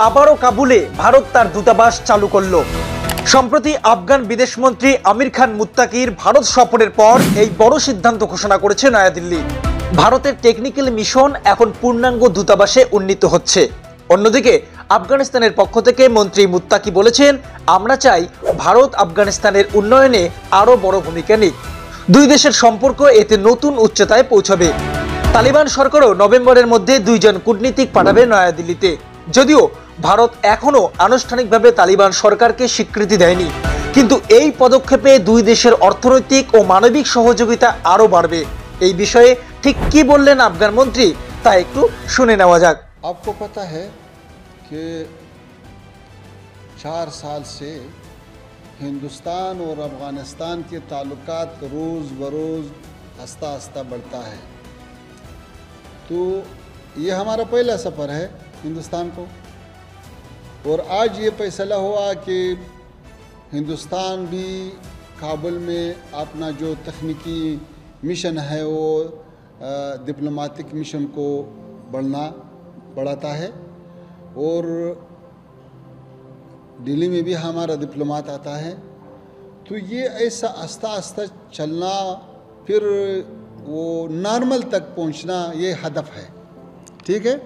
আবারও কাবুলে ভারত তার দূতাবাস চালু করল। সম্প্রতি আফগান বিদেশমন্ত্রী আমির খান মুত্তাকির ভারত সফরের পর এই বড় সিদ্ধান্ত ঘোষণা করেছে নয়াদিল্লি। ভারতের টেকনিক্যাল মিশন এখন পূর্ণাঙ্গ দূতাবাসে উন্নীত হচ্ছে। অন্যদিকে আফগানিস্তানের পক্ষ থেকে মন্ত্রী মুত্তাকি বলেছেন, আমরা চাই ভারত আফগানিস্তানের উন্নয়নে আরও বড় ভূমিকা নিক। দুই দেশের সম্পর্ক এতে নতুন উচ্চতায় পৌঁছবে। তালিবান সরকারও নভেম্বরের মধ্যে 2 জন কূটনীতিক পাঠাবে নয়াদিল্লিতে। যদিও ভারত এখনও আনুষ্ঠানিকভাবে তালিবান সরকারকে স্বীকৃতি দেয়নি, কিন্তু এই পদক্ষেপে দুই দেশের অর্থনৈতিক ও মানবিক সহযোগিতা আরও বাড়বে। এই বিষয়ে ঠিক কি বললেন আফগান মন্ত্রী তা একটু শুনে নেওয়া যাক। आपको पता है कि 4 साल से हिंदुस्तान और अफ़गानिस्तान के ताल्लुकात रोज़ बरोज़ आस्ता आस्ता बढ़ता है। तो ये हमारा पहला सफ़र है हिंदुस्तान को, और आज ये फैसला हुआ कि हिंदुस्तान भी काबुल में अपना जो तकनीकी मिशन है वो डिप्लोमेटिक मिशन को बढ़ाता है, और दिल्ली में भी हमारा डिप्लोमेट आता है। तो ये ऐसा आस्ता आस्ता चलना, फिर वो नॉर्मल तक पहुंचना, ये हदफ है। ठीक है।